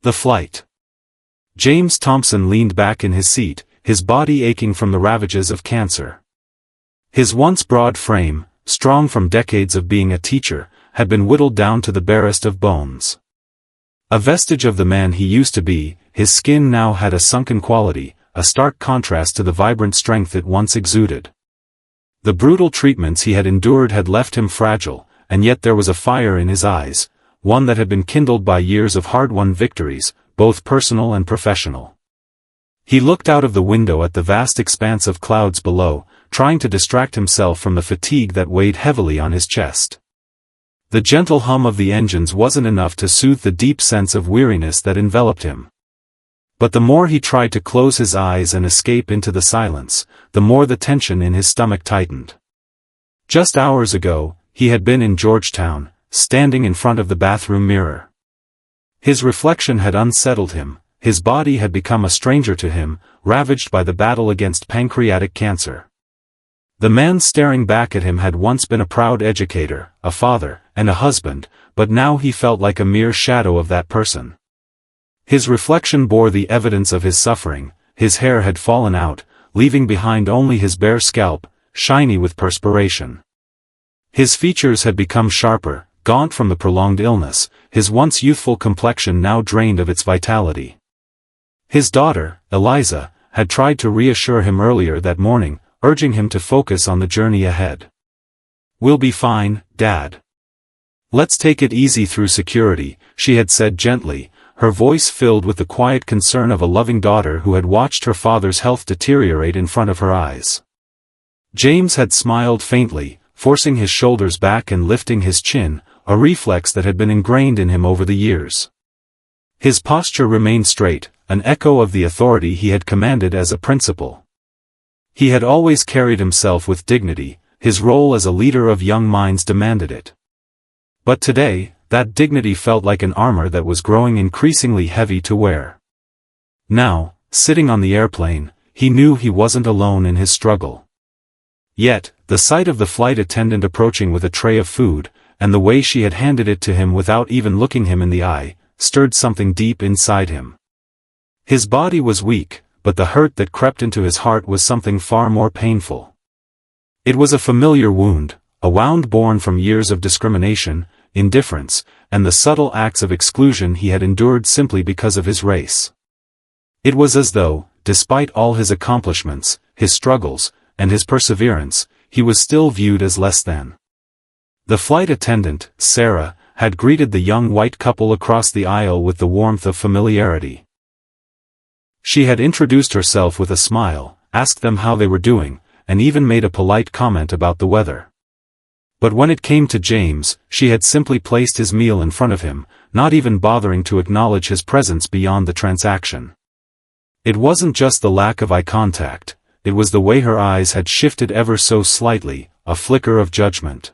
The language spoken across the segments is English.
The flight. James Thompson leaned back in his seat, his body aching from the ravages of cancer. His once broad frame, strong from decades of being a teacher, had been whittled down to the barest of bones. A vestige of the man he used to be, his skin now had a sunken quality, a stark contrast to the vibrant strength it once exuded. The brutal treatments he had endured had left him fragile, and yet there was a fire in his eyes, one that had been kindled by years of hard-won victories, both personal and professional. He looked out of the window at the vast expanse of clouds below, trying to distract himself from the fatigue that weighed heavily on his chest. The gentle hum of the engines wasn't enough to soothe the deep sense of weariness that enveloped him. But the more he tried to close his eyes and escape into the silence, the more the tension in his stomach tightened. Just hours ago, he had been in Georgetown, standing in front of the bathroom mirror. His reflection had unsettled him, his body had become a stranger to him, ravaged by the battle against pancreatic cancer. The man staring back at him had once been a proud educator, a father, and a husband, but now he felt like a mere shadow of that person. His reflection bore the evidence of his suffering, his hair had fallen out, leaving behind only his bare scalp, shiny with perspiration. His features had become sharper, gaunt from the prolonged illness, his once youthful complexion now drained of its vitality. His daughter, Eliza, had tried to reassure him earlier that morning, urging him to focus on the journey ahead. "We'll be fine, Dad. Let's take it easy through security," she had said gently, her voice filled with the quiet concern of a loving daughter who had watched her father's health deteriorate in front of her eyes. James had smiled faintly, forcing his shoulders back and lifting his chin, a reflex that had been ingrained in him over the years. His posture remained straight, an echo of the authority he had commanded as a principal. He had always carried himself with dignity, his role as a leader of young minds demanded it. But today, that dignity felt like an armor that was growing increasingly heavy to wear. Now, sitting on the airplane, he knew he wasn't alone in his struggle. Yet, the sight of the flight attendant approaching with a tray of food, and the way she had handed it to him without even looking him in the eye, stirred something deep inside him. His body was weak, but the hurt that crept into his heart was something far more painful. It was a familiar wound, a wound born from years of discrimination, indifference, and the subtle acts of exclusion he had endured simply because of his race. It was as though, despite all his accomplishments, his struggles, and his perseverance, he was still viewed as less than. The flight attendant, Sarah, had greeted the young white couple across the aisle with the warmth of familiarity. She had introduced herself with a smile, asked them how they were doing, and even made a polite comment about the weather. But when it came to James, she had simply placed his meal in front of him, not even bothering to acknowledge his presence beyond the transaction. It wasn't just the lack of eye contact, it was the way her eyes had shifted ever so slightly, a flicker of judgment.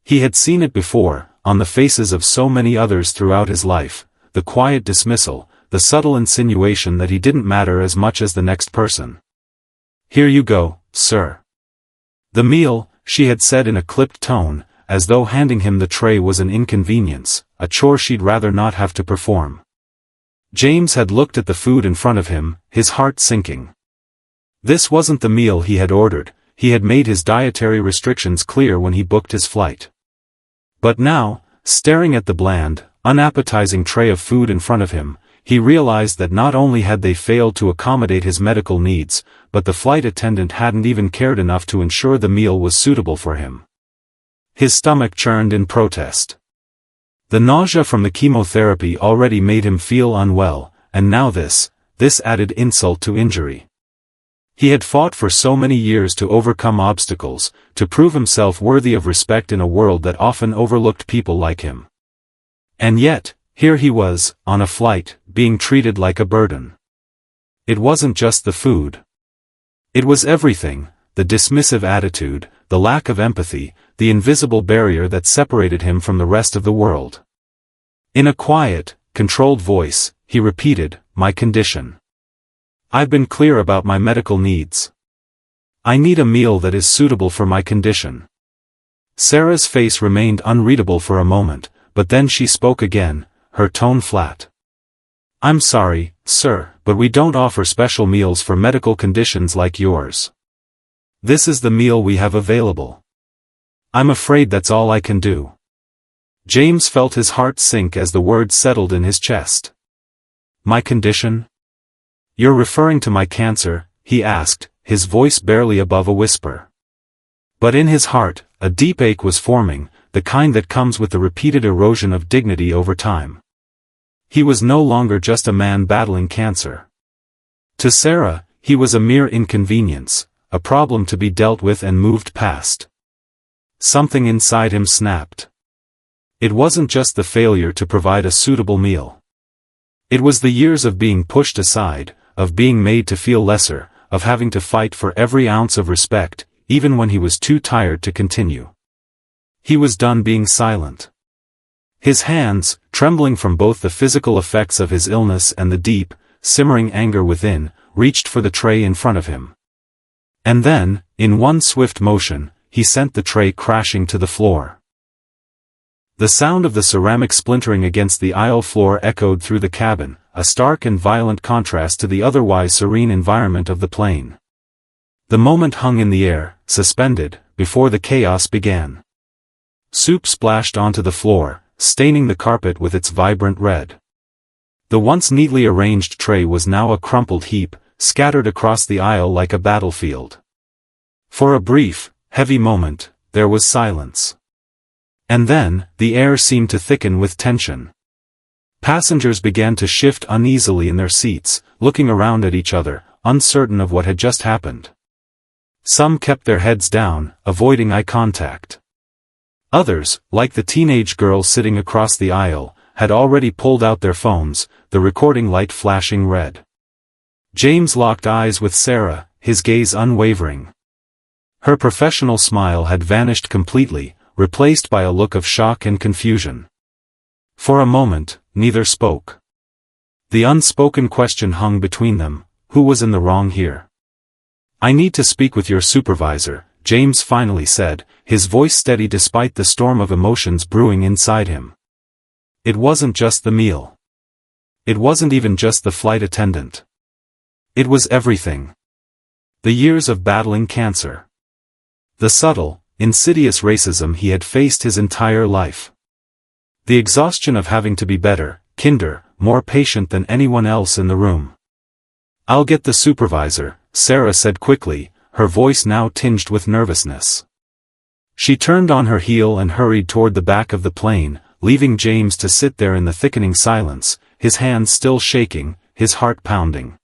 He had seen it before, on the faces of so many others throughout his life, the quiet dismissal, the subtle insinuation that he didn't matter as much as the next person. "Here you go, sir." "The meal," she had said in a clipped tone, as though handing him the tray was an inconvenience, a chore she'd rather not have to perform. James had looked at the food in front of him, his heart sinking. This wasn't the meal he had ordered, he had made his dietary restrictions clear when he booked his flight. But now, staring at the bland, unappetizing tray of food in front of him, he realized that not only had they failed to accommodate his medical needs, but the flight attendant hadn't even cared enough to ensure the meal was suitable for him. His stomach churned in protest. The nausea from the chemotherapy already made him feel unwell, and now this added insult to injury. He had fought for so many years to overcome obstacles, to prove himself worthy of respect in a world that often overlooked people like him. And yet, here he was, on a flight, being treated like a burden. It wasn't just the food. It was everything, the dismissive attitude, the lack of empathy, the invisible barrier that separated him from the rest of the world. In a quiet, controlled voice, he repeated, "My condition. I've been clear about my medical needs. I need a meal that is suitable for my condition." Sarah's face remained unreadable for a moment, but then she spoke again, her tone flat. "I'm sorry, sir, but we don't offer special meals for medical conditions like yours. This is the meal we have available. I'm afraid that's all I can do." James felt his heart sink as the words settled in his chest. "My condition? You're referring to my cancer?" he asked, his voice barely above a whisper. But in his heart, a deep ache was forming, the kind that comes with the repeated erosion of dignity over time. He was no longer just a man battling cancer. To Sarah, he was a mere inconvenience, a problem to be dealt with and moved past. Something inside him snapped. It wasn't just the failure to provide a suitable meal. It was the years of being pushed aside, of being made to feel lesser, of having to fight for every ounce of respect, even when he was too tired to continue. He was done being silent. His hands, trembling from both the physical effects of his illness and the deep, simmering anger within, reached for the tray in front of him. And then, in one swift motion, he sent the tray crashing to the floor. The sound of the ceramic splintering against the aisle floor echoed through the cabin, a stark and violent contrast to the otherwise serene environment of the plane. The moment hung in the air, suspended, before the chaos began. Soup splashed onto the floor, staining the carpet with its vibrant red. The once neatly arranged tray was now a crumpled heap, scattered across the aisle like a battlefield. For a brief, heavy moment, there was silence. And then, the air seemed to thicken with tension. Passengers began to shift uneasily in their seats, looking around at each other, uncertain of what had just happened. Some kept their heads down, avoiding eye contact. Others, like the teenage girl sitting across the aisle, had already pulled out their phones, the recording light flashing red. James locked eyes with Sarah, his gaze unwavering. Her professional smile had vanished completely, replaced by a look of shock and confusion. For a moment, neither spoke. The unspoken question hung between them: who was in the wrong here? "I need to speak with your supervisor," James finally said, his voice steady despite the storm of emotions brewing inside him. It wasn't just the meal. It wasn't even just the flight attendant. It was everything. The years of battling cancer. The subtle, insidious racism he had faced his entire life. The exhaustion of having to be better, kinder, more patient than anyone else in the room. "I'll get the supervisor," Sarah said quickly, her voice now tinged with nervousness. She turned on her heel and hurried toward the back of the plane, leaving James to sit there in the thickening silence, his hands still shaking, his heart pounding.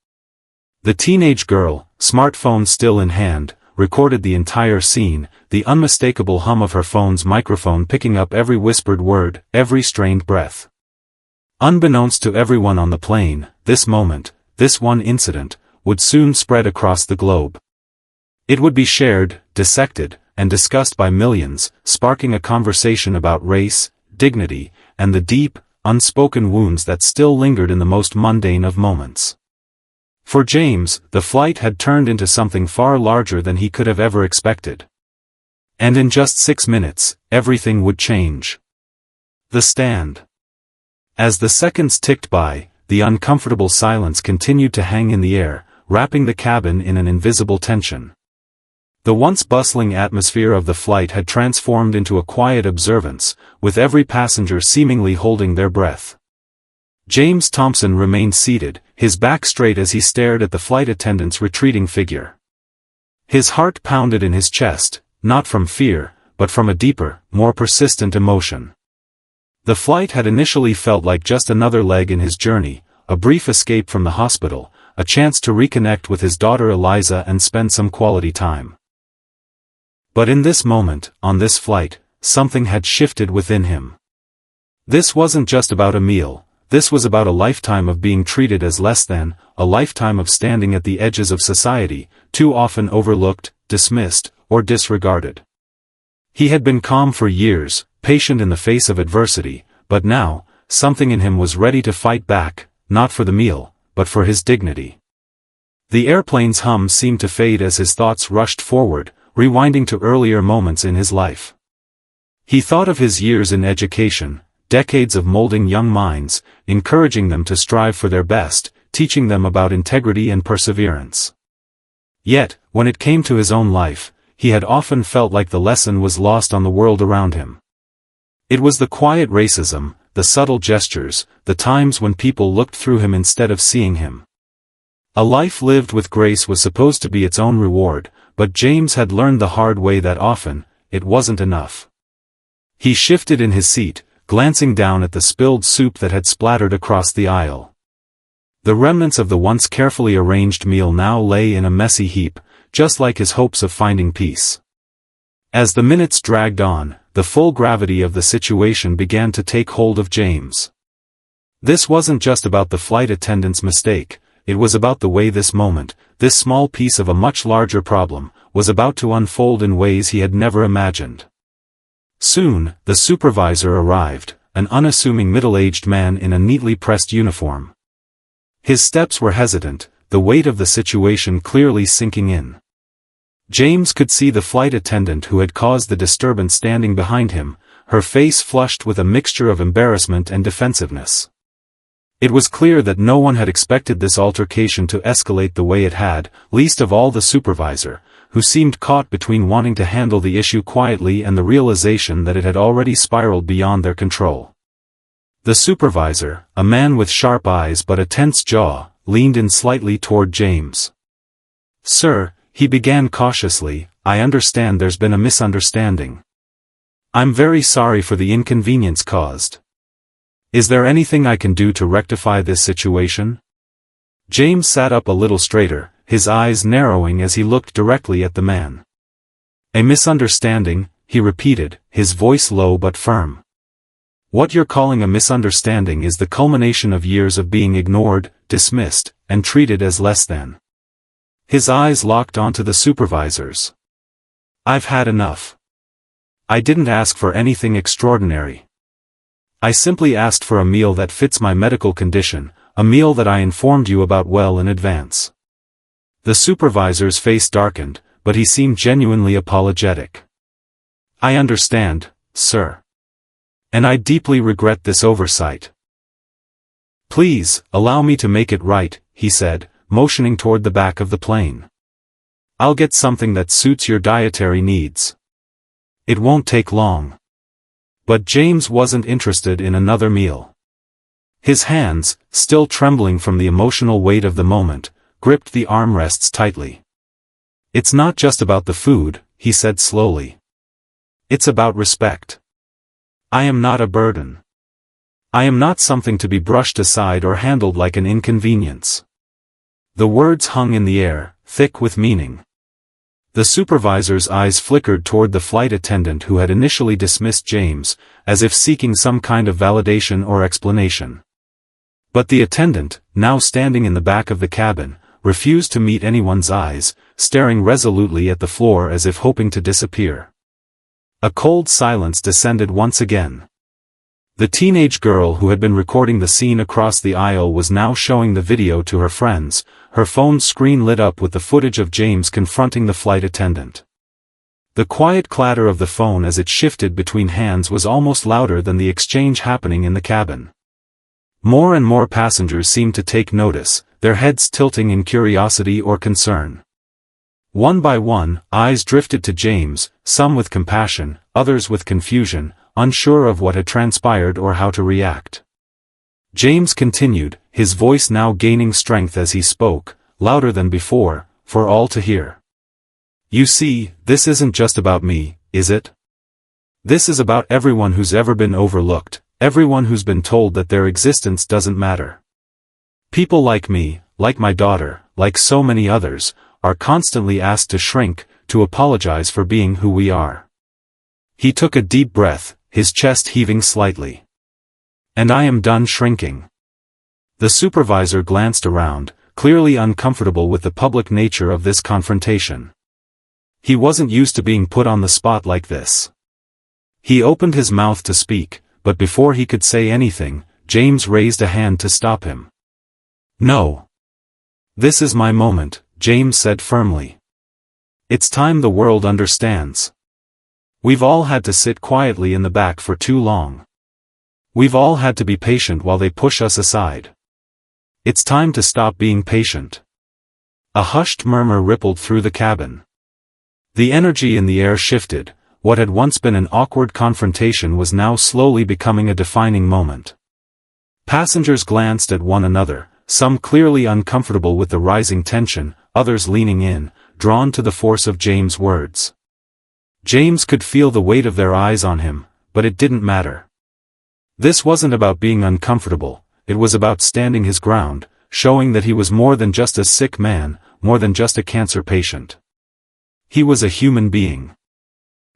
The teenage girl, smartphone still in hand, recorded the entire scene, the unmistakable hum of her phone's microphone picking up every whispered word, every strained breath. Unbeknownst to everyone on the plane, this moment, this one incident, would soon spread across the globe. It would be shared, dissected, and discussed by millions, sparking a conversation about race, dignity, and the deep, unspoken wounds that still lingered in the most mundane of moments. For James, the flight had turned into something far larger than he could have ever expected. And in just 6 minutes, everything would change. The stand. As the seconds ticked by, the uncomfortable silence continued to hang in the air, wrapping the cabin in an invisible tension. The once bustling atmosphere of the flight had transformed into a quiet observance, with every passenger seemingly holding their breath. James Thompson remained seated, his back straight as he stared at the flight attendant's retreating figure. His heart pounded in his chest, not from fear, but from a deeper, more persistent emotion. The flight had initially felt like just another leg in his journey, a brief escape from the hospital, a chance to reconnect with his daughter Eliza and spend some quality time. But in this moment, on this flight, something had shifted within him. This wasn't just about a meal. This was about a lifetime of being treated as less than, a lifetime of standing at the edges of society, too often overlooked, dismissed, or disregarded. He had been calm for years, patient in the face of adversity, but now, something in him was ready to fight back, not for the meal, but for his dignity. The airplane's hum seemed to fade as his thoughts rushed forward, rewinding to earlier moments in his life. He thought of his years in education, decades of molding young minds, encouraging them to strive for their best, teaching them about integrity and perseverance. Yet, when it came to his own life, he had often felt like the lesson was lost on the world around him. It was the quiet racism, the subtle gestures, the times when people looked through him instead of seeing him. A life lived with grace was supposed to be its own reward, but James had learned the hard way that often, it wasn't enough. He shifted in his seat, glancing down at the spilled soup that had splattered across the aisle. The remnants of the once carefully arranged meal now lay in a messy heap, just like his hopes of finding peace. As the minutes dragged on, the full gravity of the situation began to take hold of James. This wasn't just about the flight attendant's mistake, it was about the way this moment, this small piece of a much larger problem, was about to unfold in ways he had never imagined. Soon, the supervisor arrived, an unassuming middle-aged man in a neatly pressed uniform. His steps were hesitant, the weight of the situation clearly sinking in. James could see the flight attendant who had caused the disturbance standing behind him, her face flushed with a mixture of embarrassment and defensiveness. It was clear that no one had expected this altercation to escalate the way it had, least of all the supervisor, who seemed caught between wanting to handle the issue quietly and the realization that it had already spiraled beyond their control. The supervisor, a man with sharp eyes but a tense jaw, leaned in slightly toward James. "Sir," he began cautiously, "I understand there's been a misunderstanding. I'm very sorry for the inconvenience caused. Is there anything I can do to rectify this situation?" James sat up a little straighter, his eyes narrowing as he looked directly at the man. "A misunderstanding," he repeated, his voice low but firm. "What you're calling a misunderstanding is the culmination of years of being ignored, dismissed, and treated as less than." His eyes locked onto the supervisor's. "I've had enough. I didn't ask for anything extraordinary. I simply asked for a meal that fits my medical condition, a meal that I informed you about well in advance." The supervisor's face darkened, but he seemed genuinely apologetic. "I understand, sir. And I deeply regret this oversight. Please, allow me to make it right," he said, motioning toward the back of the plane. "I'll get something that suits your dietary needs. It won't take long." But James wasn't interested in another meal. His hands, still trembling from the emotional weight of the moment, gripped the armrests tightly. "It's not just about the food," he said slowly. "It's about respect. I am not a burden. I am not something to be brushed aside or handled like an inconvenience." The words hung in the air, thick with meaning. The supervisor's eyes flickered toward the flight attendant who had initially dismissed James, as if seeking some kind of validation or explanation. But the attendant, now standing in the back of the cabin, refused to meet anyone's eyes, staring resolutely at the floor as if hoping to disappear. A cold silence descended once again. The teenage girl who had been recording the scene across the aisle was now showing the video to her friends, her phone's screen lit up with the footage of James confronting the flight attendant. The quiet clatter of the phone as it shifted between hands was almost louder than the exchange happening in the cabin. More and more passengers seemed to take notice, their heads tilting in curiosity or concern. One by one, eyes drifted to James, some with compassion, others with confusion, unsure of what had transpired or how to react. James continued, his voice now gaining strength as he spoke, louder than before, for all to hear. "You see, this isn't just about me, is it? This is about everyone who's ever been overlooked, everyone who's been told that their existence doesn't matter. People like me, like my daughter, like so many others, are constantly asked to shrink, to apologize for being who we are." He took a deep breath, his chest heaving slightly. "And I am done shrinking." The supervisor glanced around, clearly uncomfortable with the public nature of this confrontation. He wasn't used to being put on the spot like this. He opened his mouth to speak, but before he could say anything, James raised a hand to stop him. "No. This is my moment," James said firmly. "It's time the world understands. We've all had to sit quietly in the back for too long. We've all had to be patient while they push us aside. It's time to stop being patient. A hushed murmur rippled through the cabin. The energy in the air shifted. What had once been an awkward confrontation was now slowly becoming a defining moment. Passengers glanced at one another, some clearly uncomfortable with the rising tension, others leaning in, drawn to the force of James' words. James could feel the weight of their eyes on him, but it didn't matter. This wasn't about being uncomfortable, it was about standing his ground, showing that he was more than just a sick man, more than just a cancer patient. He was a human being.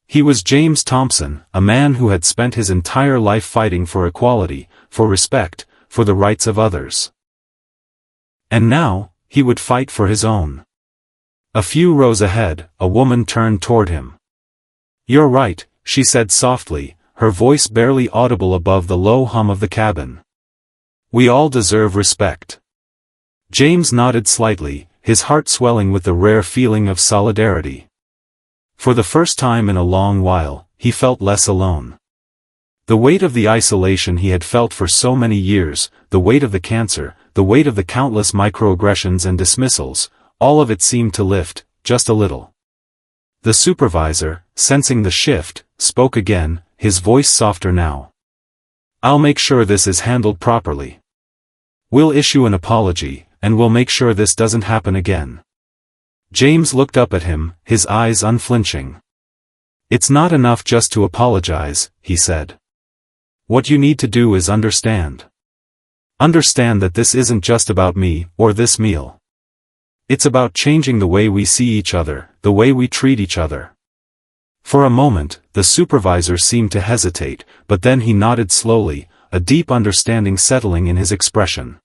He was James Thompson, a man who had spent his entire life fighting for equality, for respect, for the rights of others. And now, he would fight for his own. A few rows ahead, a woman turned toward him. "You're right," she said softly, her voice barely audible above the low hum of the cabin. "We all deserve respect." James nodded slightly, his heart swelling with the rare feeling of solidarity. For the first time in a long while, he felt less alone. The weight of the isolation he had felt for so many years, the weight of the cancer, the weight of the countless microaggressions and dismissals, all of it seemed to lift, just a little. The supervisor, sensing the shift, spoke again, his voice softer now. "I'll make sure this is handled properly. We'll issue an apology, and we'll make sure this doesn't happen again." James looked up at him, his eyes unflinching. "It's not enough just to apologize," he said. "What you need to do is understand. Understand that this isn't just about me, or this meal. It's about changing the way we see each other, the way we treat each other." For a moment, the supervisor seemed to hesitate, but then he nodded slowly, a deep understanding settling in his expression.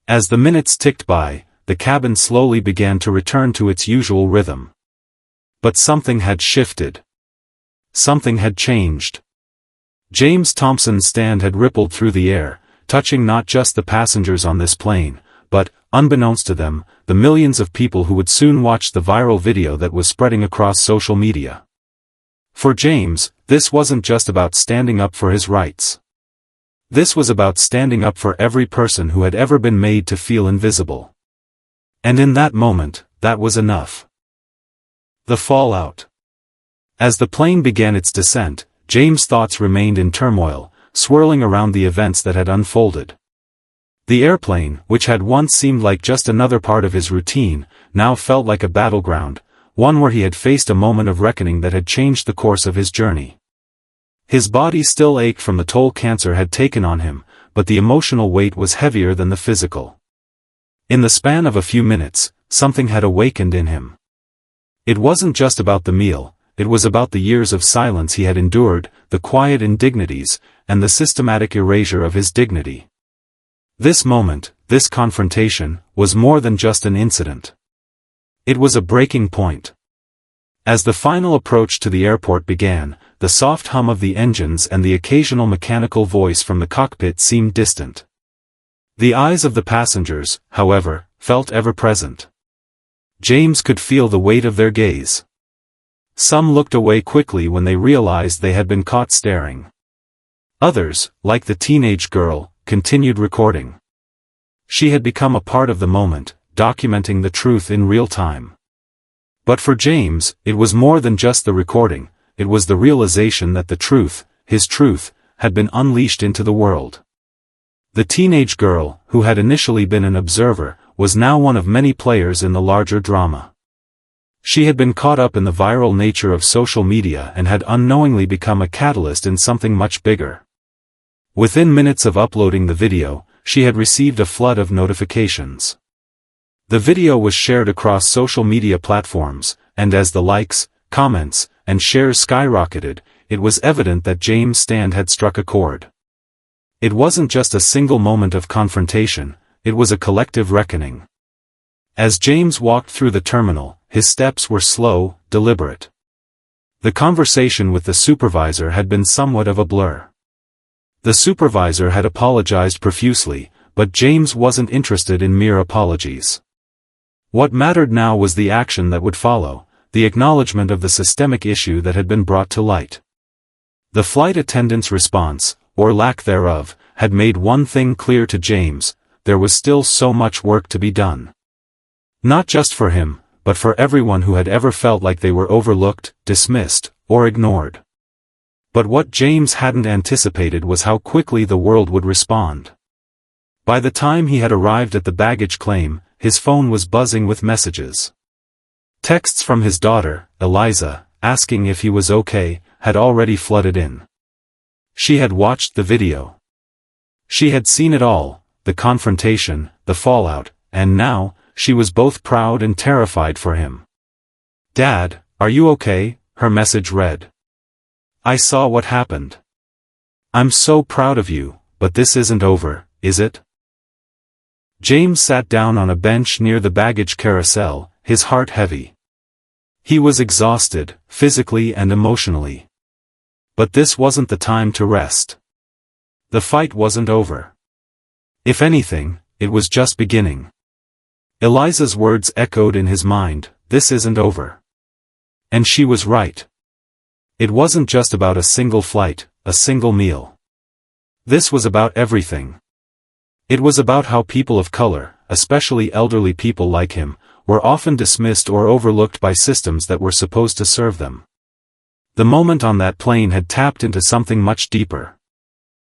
As the minutes ticked by, the cabin slowly began to return to its usual rhythm. But something had shifted. Something had changed. James Thompson's stand had rippled through the air, touching not just the passengers on this plane, but, unbeknownst to them, the millions of people who would soon watch the viral video that was spreading across social media. For James, this wasn't just about standing up for his rights. This was about standing up for every person who had ever been made to feel invisible. And in that moment, that was enough. The fallout. As the plane began its descent, James' thoughts remained in turmoil, swirling around the events that had unfolded. The airplane, which had once seemed like just another part of his routine, now felt like a battleground, one where he had faced a moment of reckoning that had changed the course of his journey. His body still ached from the toll cancer had taken on him, but the emotional weight was heavier than the physical. In the span of a few minutes, something had awakened in him. It wasn't just about the meal, it was about the years of silence he had endured, the quiet indignities, and the systematic erasure of his dignity. This moment, this confrontation, was more than just an incident. It was a breaking point. As the final approach to the airport began, the soft hum of the engines and the occasional mechanical voice from the cockpit seemed distant. The eyes of the passengers, however, felt ever present. James could feel the weight of their gaze. Some looked away quickly when they realized they had been caught staring. Others, like the teenage girl, continued recording. She had become a part of the moment, documenting the truth in real time. But for James, it was more than just the recording, it was the realization that the truth, his truth, had been unleashed into the world. The teenage girl, who had initially been an observer, was now one of many players in the larger drama. She had been caught up in the viral nature of social media and had unknowingly become a catalyst in something much bigger. Within minutes of uploading the video, she had received a flood of notifications. The video was shared across social media platforms, and as the likes, comments, and shares skyrocketed, it was evident that James' stand had struck a chord. It wasn't just a single moment of confrontation, it was a collective reckoning. As James walked through the terminal, his steps were slow, deliberate. The conversation with the supervisor had been somewhat of a blur. The supervisor had apologized profusely, but James wasn't interested in mere apologies. What mattered now was the action that would follow, the acknowledgement of the systemic issue that had been brought to light. The flight attendant's response, or lack thereof, had made one thing clear to James: there was still so much work to be done. Not just for him, but for everyone who had ever felt like they were overlooked, dismissed, or ignored. But what James hadn't anticipated was how quickly the world would respond. By the time he had arrived at the baggage claim, his phone was buzzing with messages. Texts from his daughter, Eliza, asking if he was okay, had already flooded in. She had watched the video. She had seen it all, the confrontation, the fallout, and now, she was both proud and terrified for him. "Dad, are you okay?" her message read. "I saw what happened. I'm so proud of you, but this isn't over, is it?" James sat down on a bench near the baggage carousel, his heart heavy. He was exhausted, physically and emotionally. But this wasn't the time to rest. The fight wasn't over. If anything, it was just beginning. Eliza's words echoed in his mind, "This isn't over." And she was right. It wasn't just about a single flight, a single meal. This was about everything. It was about how people of color, especially elderly people like him, were often dismissed or overlooked by systems that were supposed to serve them. The moment on that plane had tapped into something much deeper.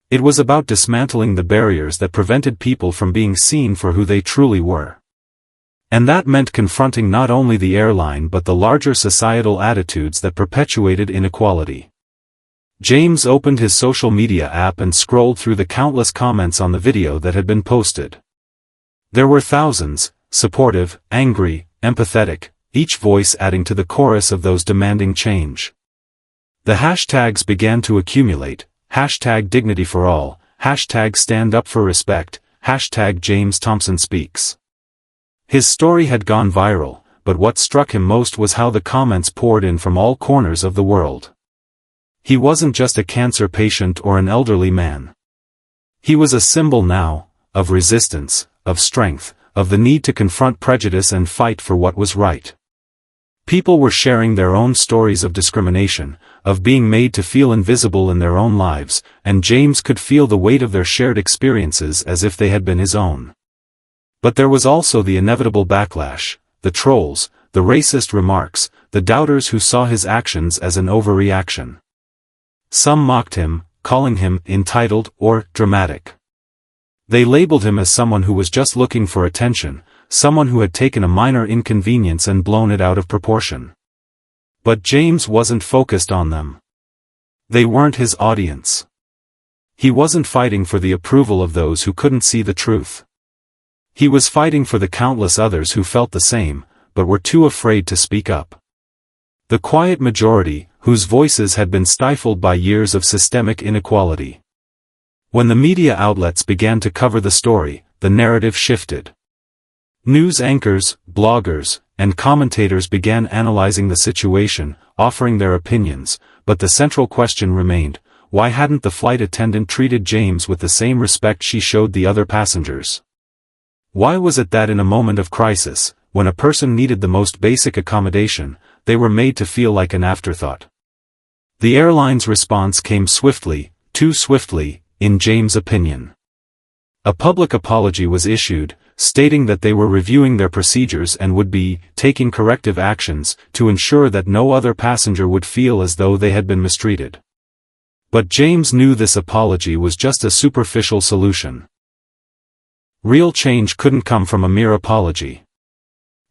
It was about dismantling the barriers that prevented people from being seen for who they truly were. And that meant confronting not only the airline but the larger societal attitudes that perpetuated inequality. James opened his social media app and scrolled through the countless comments on the video that had been posted. There were thousands, supportive, angry, empathetic, each voice adding to the chorus of those demanding change. The hashtags began to accumulate: hashtag dignity for all, hashtag stand up for respect, hashtag James Thompson speaks. His story had gone viral, but what struck him most was how the comments poured in from all corners of the world. He wasn't just a cancer patient or an elderly man. He was a symbol now, of resistance, of strength, of the need to confront prejudice and fight for what was right. People were sharing their own stories of discrimination, of being made to feel invisible in their own lives, and James could feel the weight of their shared experiences as if they had been his own. But there was also the inevitable backlash, the trolls, the racist remarks, the doubters who saw his actions as an overreaction. Some mocked him, calling him entitled or dramatic. They labeled him as someone who was just looking for attention, someone who had taken a minor inconvenience and blown it out of proportion. But James wasn't focused on them. They weren't his audience. He wasn't fighting for the approval of those who couldn't see the truth. He was fighting for the countless others who felt the same, but were too afraid to speak up. The quiet majority, whose voices had been stifled by years of systemic inequality. When the media outlets began to cover the story, the narrative shifted. News anchors, bloggers, and commentators began analyzing the situation, offering their opinions, but the central question remained: why hadn't the flight attendant treated James with the same respect she showed the other passengers? Why was it that in a moment of crisis, when a person needed the most basic accommodation, they were made to feel like an afterthought? The airline's response came swiftly, too swiftly, in James' opinion. A public apology was issued, stating that they were reviewing their procedures and would be taking corrective actions to ensure that no other passenger would feel as though they had been mistreated. But James knew this apology was just a superficial solution. Real change couldn't come from a mere apology.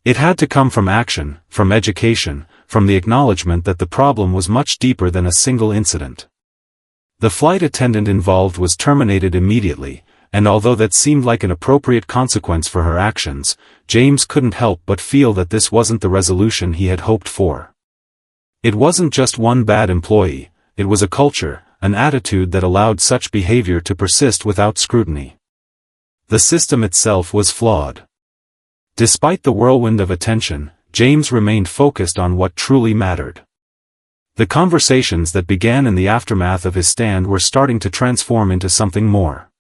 It had to come from action, from education, from the acknowledgement that the problem was much deeper than a single incident. The flight attendant involved was terminated immediately, and although that seemed like an appropriate consequence for her actions, James couldn't help but feel that this wasn't the resolution he had hoped for. It wasn't just one bad employee, it was a culture, an attitude that allowed such behavior to persist without scrutiny. The system itself was flawed. Despite the whirlwind of attention, James remained focused on what truly mattered. The conversations that began in the aftermath of his stand were starting to transform into something more.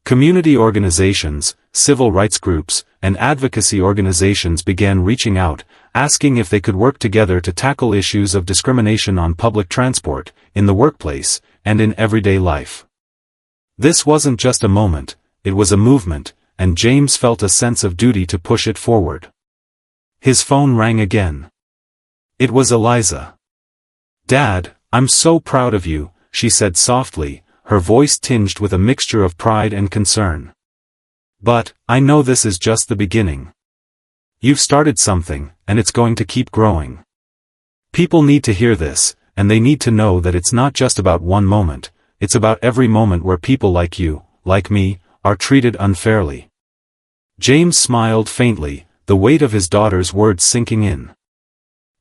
Community organizations, civil rights groups, and advocacy organizations began reaching out, asking if they could work together to tackle issues of discrimination on public transport, in the workplace, and in everyday life. This wasn't just a moment, it was a movement, and James felt a sense of duty to push it forward. His phone rang again. It was Eliza. "Dad, I'm so proud of you," she said softly, her voice tinged with a mixture of pride and concern. "But, I know this is just the beginning. You've started something, and it's going to keep growing. People need to hear this, and they need to know that it's not just about one moment, it's about every moment where people like you, like me, are treated unfairly." James smiled faintly, the weight of his daughter's words sinking in.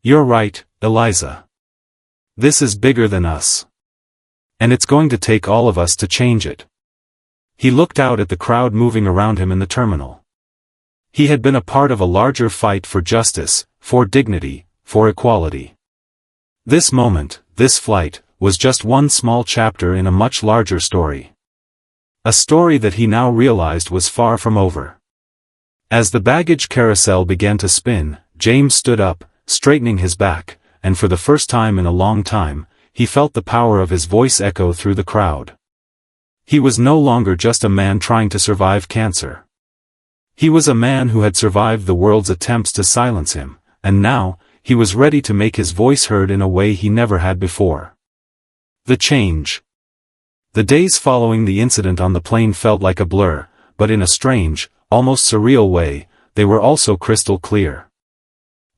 "You're right, Eliza. This is bigger than us. And it's going to take all of us to change it." He looked out at the crowd moving around him in the terminal. He had been a part of a larger fight for justice, for dignity, for equality. This moment, this flight, was just one small chapter in a much larger story. A story that he now realized was far from over. As the baggage carousel began to spin, James stood up, straightening his back, and for the first time in a long time, he felt the power of his voice echo through the crowd. He was no longer just a man trying to survive cancer. He was a man who had survived the world's attempts to silence him, and now, he was ready to make his voice heard in a way he never had before. The change. The days following the incident on the plane felt like a blur, but in a strange, almost surreal way, they were also crystal clear.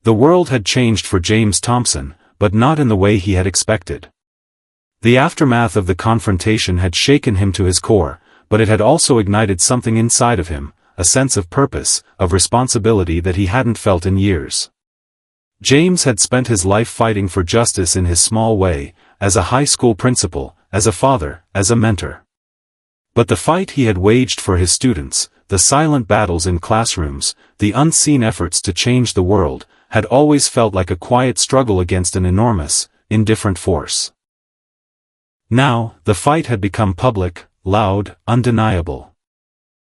The world had changed for James Thompson, but not in the way he had expected. The aftermath of the confrontation had shaken him to his core, but it had also ignited something inside of him, a sense of purpose, of responsibility that he hadn't felt in years. James had spent his life fighting for justice in his small way, as a high school principal, as a father, as a mentor. But the fight he had waged for his students, the silent battles in classrooms, the unseen efforts to change the world, had always felt like a quiet struggle against an enormous, indifferent force. Now, the fight had become public, loud, undeniable.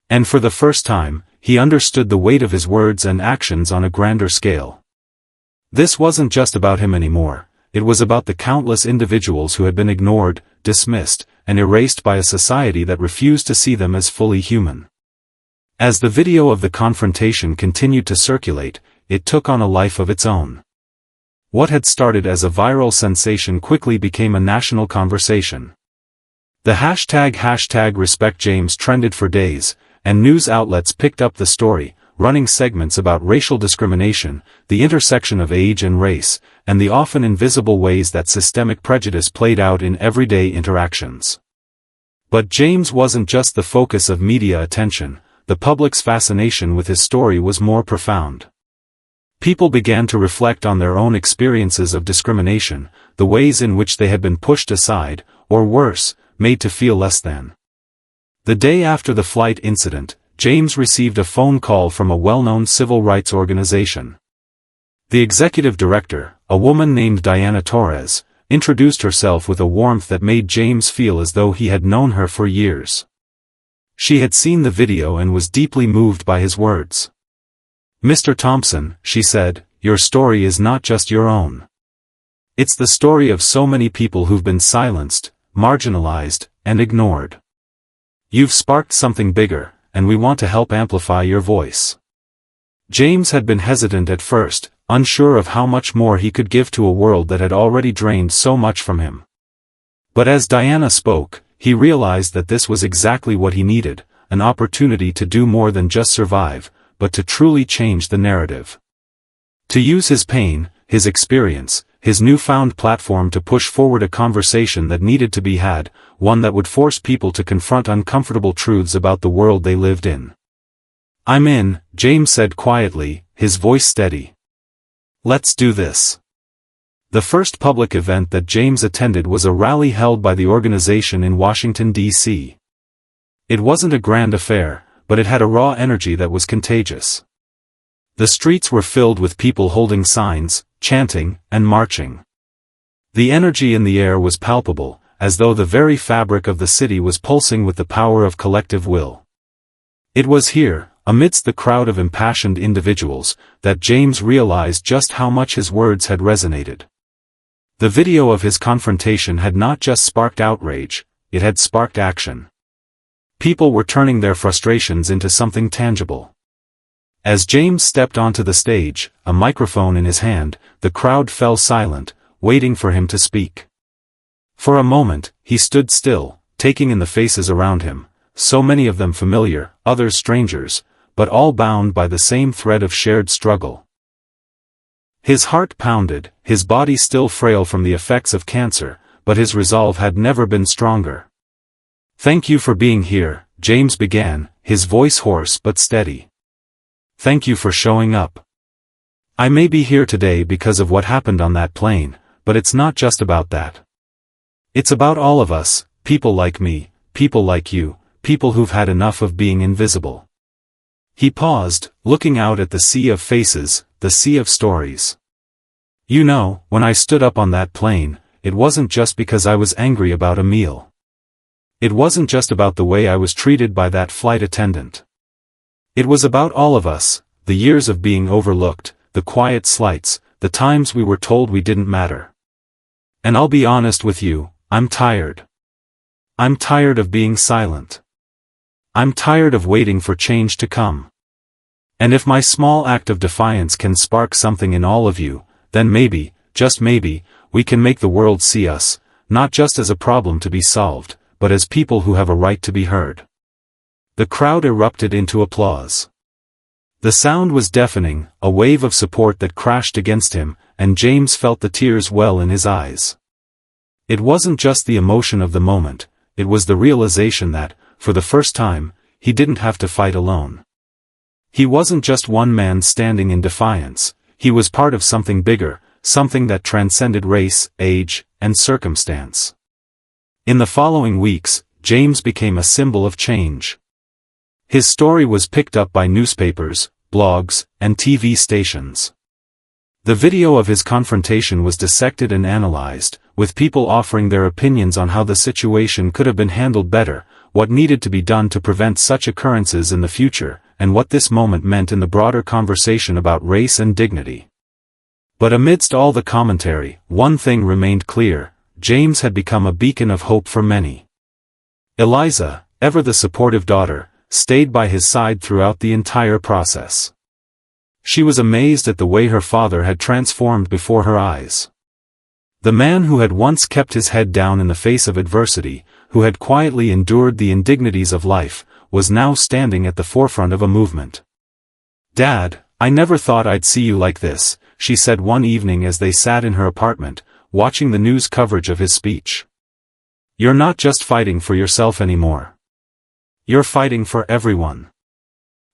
And for the first time, he understood the weight of his words and actions on a grander scale. This wasn't just about him anymore, it was about the countless individuals who had been ignored, dismissed, and erased by a society that refused to see them as fully human. As the video of the confrontation continued to circulate, it took on a life of its own. What had started as a viral sensation quickly became a national conversation. The hashtag #RespectJames trended for days, and news outlets picked up the story, running segments about racial discrimination, the intersection of age and race, and the often invisible ways that systemic prejudice played out in everyday interactions. But James wasn't just the focus of media attention. The public's fascination with his story was more profound. People began to reflect on their own experiences of discrimination, the ways in which they had been pushed aside, or worse, made to feel less than. The day after the flight incident, James received a phone call from a well-known civil rights organization. The executive director, a woman named Diana Torres, introduced herself with a warmth that made James feel as though he had known her for years. She had seen the video and was deeply moved by his words. "Mr. Thompson," she said, "your story is not just your own. It's the story of so many people who've been silenced, marginalized, and ignored. You've sparked something bigger, and we want to help amplify your voice." James had been hesitant at first, unsure of how much more he could give to a world that had already drained so much from him. But as Diana spoke, he realized that this was exactly what he needed, an opportunity to do more than just survive, but to truly change the narrative. To use his pain, his experience, his newfound platform to push forward a conversation that needed to be had, one that would force people to confront uncomfortable truths about the world they lived in. "I'm in," James said quietly, his voice steady. "Let's do this." The first public event that James attended was a rally held by the organization in Washington, D.C. It wasn't a grand affair, but it had a raw energy that was contagious. The streets were filled with people holding signs, chanting, and marching. The energy in the air was palpable, as though the very fabric of the city was pulsing with the power of collective will. It was here, amidst the crowd of impassioned individuals, that James realized just how much his words had resonated. The video of his confrontation had not just sparked outrage, it had sparked action. People were turning their frustrations into something tangible. As James stepped onto the stage, a microphone in his hand, the crowd fell silent, waiting for him to speak. For a moment, he stood still, taking in the faces around him, so many of them familiar, others strangers, but all bound by the same thread of shared struggle. His heart pounded, his body still frail from the effects of cancer, but his resolve had never been stronger. "Thank you for being here," James began, his voice hoarse but steady. "Thank you for showing up. I may be here today because of what happened on that plane, but it's not just about that. It's about all of us, people like me, people like you, people who've had enough of being invisible." He paused, looking out at the sea of faces, the sea of stories. "You know, when I stood up on that plane, it wasn't just because I was angry about a meal. It wasn't just about the way I was treated by that flight attendant. It was about all of us, the years of being overlooked, the quiet slights, the times we were told we didn't matter. And I'll be honest with you, I'm tired. I'm tired of being silent. I'm tired of waiting for change to come. And if my small act of defiance can spark something in all of you, then maybe, just maybe, we can make the world see us, not just as a problem to be solved, but as people who have a right to be heard." The crowd erupted into applause. The sound was deafening, a wave of support that crashed against him, and James felt the tears well in his eyes. It wasn't just the emotion of the moment, it was the realization that, for the first time, he didn't have to fight alone. He wasn't just one man standing in defiance, he was part of something bigger, something that transcended race, age, and circumstance. In the following weeks, James became a symbol of change. His story was picked up by newspapers, blogs, and TV stations. The video of his confrontation was dissected and analyzed, with people offering their opinions on how the situation could have been handled better, what needed to be done to prevent such occurrences in the future, and what this moment meant in the broader conversation about race and dignity. But amidst all the commentary, one thing remained clear: James had become a beacon of hope for many. Eliza, ever the supportive daughter, stayed by his side throughout the entire process. She was amazed at the way her father had transformed before her eyes. The man who had once kept his head down in the face of adversity, who had quietly endured the indignities of life, was now standing at the forefront of a movement. "Dad, I never thought I'd see you like this," she said one evening as they sat in her apartment, watching the news coverage of his speech. "You're not just fighting for yourself anymore. You're fighting for everyone."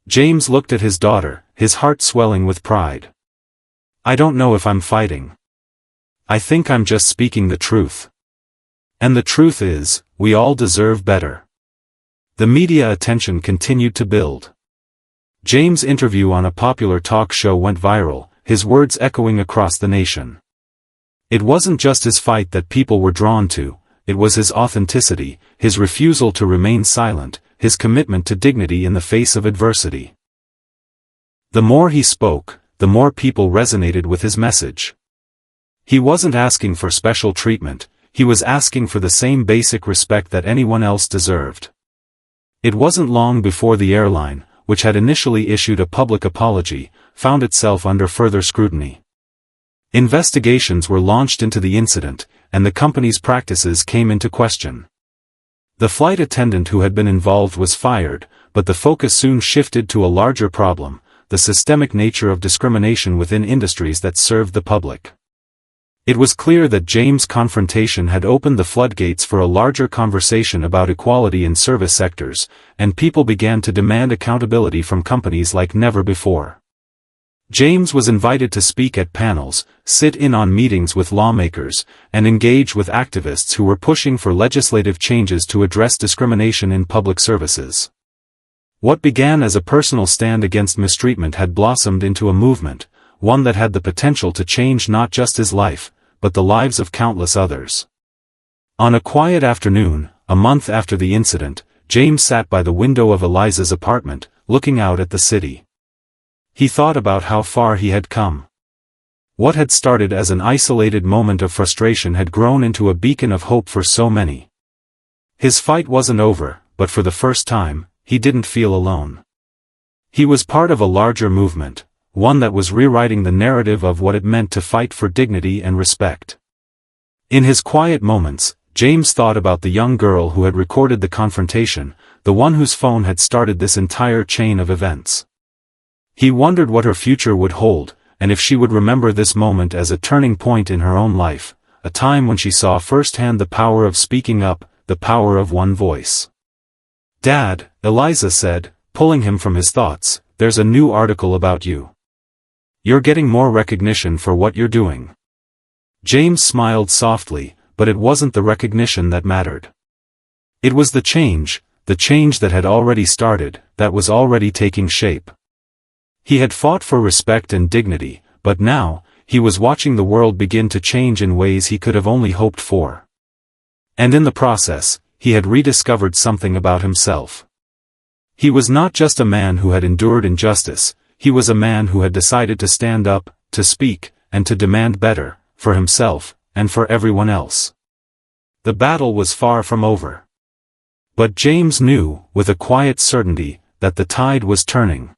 James looked at his daughter, his heart swelling with pride. "I don't know if I'm fighting. I think I'm just speaking the truth. And the truth is, we all deserve better." The media attention continued to build. James' interview on a popular talk show went viral, his words echoing across the nation. It wasn't just his fight that people were drawn to, it was his authenticity, his refusal to remain silent, his commitment to dignity in the face of adversity. The more he spoke, the more people resonated with his message. He wasn't asking for special treatment, he was asking for the same basic respect that anyone else deserved. It wasn't long before the airline, which had initially issued a public apology, found itself under further scrutiny. Investigations were launched into the incident, and the company's practices came into question. The flight attendant who had been involved was fired, but the focus soon shifted to a larger problem: the systemic nature of discrimination within industries that served the public. It was clear that James' confrontation had opened the floodgates for a larger conversation about equality in service sectors, and people began to demand accountability from companies like never before. James was invited to speak at panels, sit in on meetings with lawmakers, and engage with activists who were pushing for legislative changes to address discrimination in public services. What began as a personal stand against mistreatment had blossomed into a movement, one that had the potential to change not just his life, but the lives of countless others. On a quiet afternoon, a month after the incident, James sat by the window of Eliza's apartment, looking out at the city. He thought about how far he had come. What had started as an isolated moment of frustration had grown into a beacon of hope for so many. His fight wasn't over, but for the first time, he didn't feel alone. He was part of a larger movement, one that was rewriting the narrative of what it meant to fight for dignity and respect. In his quiet moments, James thought about the young girl who had recorded the confrontation, the one whose phone had started this entire chain of events. He wondered what her future would hold, and if she would remember this moment as a turning point in her own life, a time when she saw firsthand the power of speaking up, the power of one voice. "Dad," Eliza said, pulling him from his thoughts, "there's a new article about you. You're getting more recognition for what you're doing." James smiled softly, but it wasn't the recognition that mattered. It was the change that had already started, that was already taking shape. He had fought for respect and dignity, but now, he was watching the world begin to change in ways he could have only hoped for. And in the process, he had rediscovered something about himself. He was not just a man who had endured injustice, he was a man who had decided to stand up, to speak, and to demand better, for himself, and for everyone else. The battle was far from over. But James knew, with a quiet certainty, that the tide was turning.